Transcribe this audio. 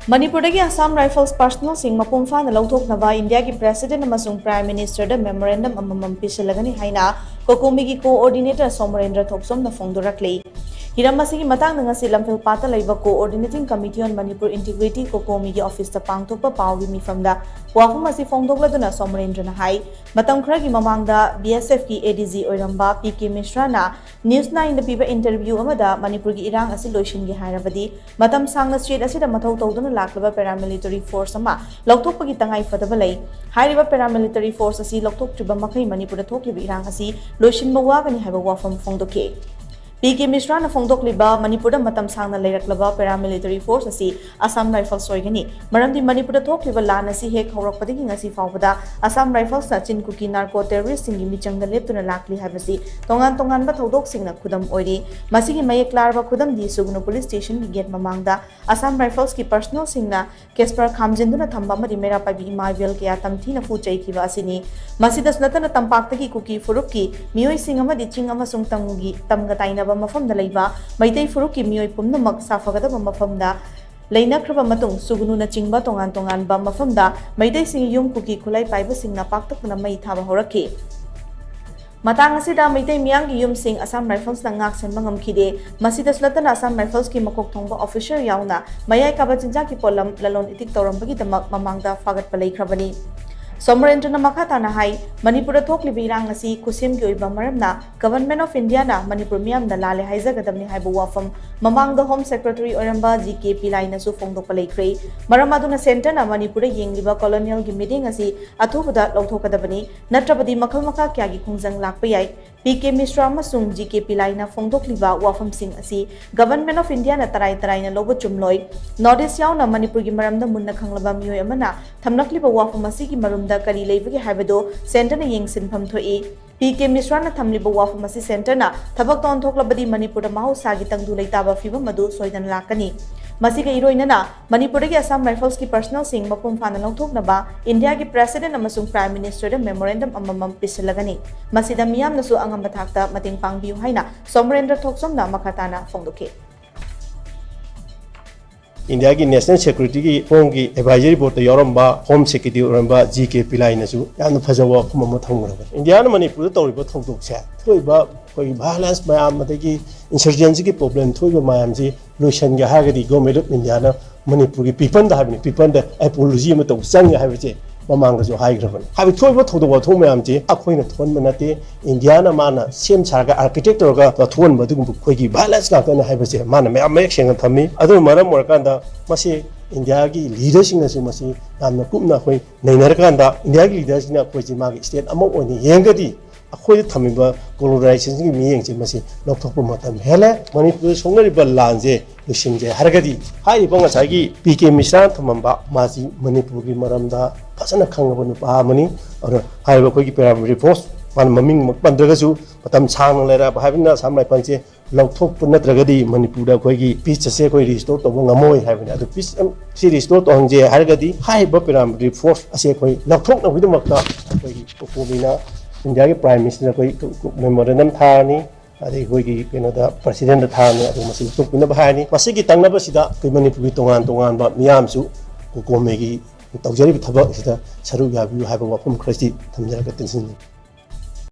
Manipur Dagi Assam Rifles personal shing Mapung Phana Louthoknaba India ki President Amasung Prime Minister the Memorandum amamam Pisillagani haina COCOMI ki Coordinator Somorendro Thokchom na phongdorakli. Hiram masigi matang nga si Lamphel Pata laiba Coordinating Committee on Manipur Integrity COCOMI ki office ta pangthokpa pawi mifamda wafum asi phongdokladuna Somorendro na hai matam khara ki mamangda BSF ki ADG oiramba PK Mishra na News 9 da piba interview amada Manipur ki irang asi loishin gi hairabadi matam sangna street asida mathau tawduna laklaba paramilitary force ama lokthokpa gi tangai fadaba lai hairiba paramilitary force asi lokthoktriba makai Manipur da thokliba irang asi loishin mawagani haiba wafam phongdoke PK Mishra na phongdokliba Manipur da matam sangna leiraklaba paramilitary force asi Assam Rifles soigani maramdi Manipur da thokliba lan asi hek haurakpadagi ngasi fawbada Assam Rifles na chinkuki narco terrorist singi michangda leptuna lakli habasi tongan ba thodok singna khudam oiri masigi mayek larba khudam di sugno police station gi gate mamangda Assam Rifles ki personal singna Kesper khamjinduna thamba mari mera pabi maivel kya tamthina fu chaikiba asini masida sunatana tampaktagi kuki furukki mioi singama di chingama sung tamga taina mafam da laiba maitai furuk ki mioi pumnamak safagada mafam da lainakraba matung sugunu na chingba tongan ba mafam da maitai sing yum kuki khulai paiba sing na paktak na mai thaba horaki matang asida maitai miyang gi yum sing Assam Rifles na ngak sen mangam khide masida sulatan Assam Rifles ki makok thongba officer yauna mayai ka bachinja ki polam lalon itik toram bagi tamak mamangda fagat palai khrabani Somorendro na makatana hai Manipur thokliba irang asi kusim gi oiba maramna Government of India na Manipur miyam da lale haizagadamni haiba wafam mamang da Home Secretary oramba GK Pilai na su phongdok palai khrei maramaduna center na Manipur yengliba colonial gi meeting asi athubada lauthokadabani natrabadi makhal makha kya gi khungjang lakpa yai PK Mishra amasung GK Pilai na phongdokliba wafam sing asi Government of India na tarai na lobo chumloi Northeast yaw na Manipur gi maramda munna khanglaba mioi amana thamnakliba wafam asi gi marumda kari leibagi haibado center na yengsinpham thoi PK Mishra na thamliba wafam asi center na thabak ton thoklabadi Manipur da mahosagi tangdu leitaba fiba madu soidan lakani masiga iroina na Manipur Dagi Assam Rifles ki personal sing Mapung Phana Louthoknaba India ki President Amasung Prime Minister the Memorandum amamam Pisillagani masida miyam nasu angamba thakta mating pangbiu haina Somorendro Thokchom na makatana phongdoke India ki National Security ki Home ki Advisory Board yoramba Home Secretary yoramba GK Pilai na su yamna phajawa khumama thongraba India na Manipur da tawriba thongdok se thoiba koi violence mayam madagi insurgency ki problem thoiba mayam ji lotion ga hagadi government of India na Manipur ki people da habni people da apology ma to sang ga habi mamang ga jo hai grabani habi thoiba thodo thong mayam ji akhoina thon manate India na mana sem sarga architecture ga thon madugum koi ki violence ga kana habi je mana mayam mek senga thami adu maram morkanda masi India ki leadership na su masi namna kumna khoi nainarkanda India ki leaders na khoi ji magi state amok oni yengadi akhoi thamiba polarization gi miyeng je masi lokthokpa matam hele Manipur songnari ba lanje lusingje hargadi hai bonga sagi PK Mishra thamamba maji Manipur gi maramda phasana khangaba nu pa mani or hai ba khoi gi paramilitary force man maming makpandraga su patam sang lera ba habina samlai panche lokthok punatragadi Manipur da khoi gi peace se khoi restore to ngamoi habina adu peace si restore to hangje hargadi hai ba paramilitary force ase khoi lokthok na widu makta khoi gi COCOMI India ki Prime Minister koi Memorandum thani adi koi ki kenoda President thani adu masi tukuna bahani masi ki tangna ba sida koi Manipur ki tongan ba miyam su COCOMI ki tawjari thabak sida saru ya bi haiba wafum khrasi thamjara ka tension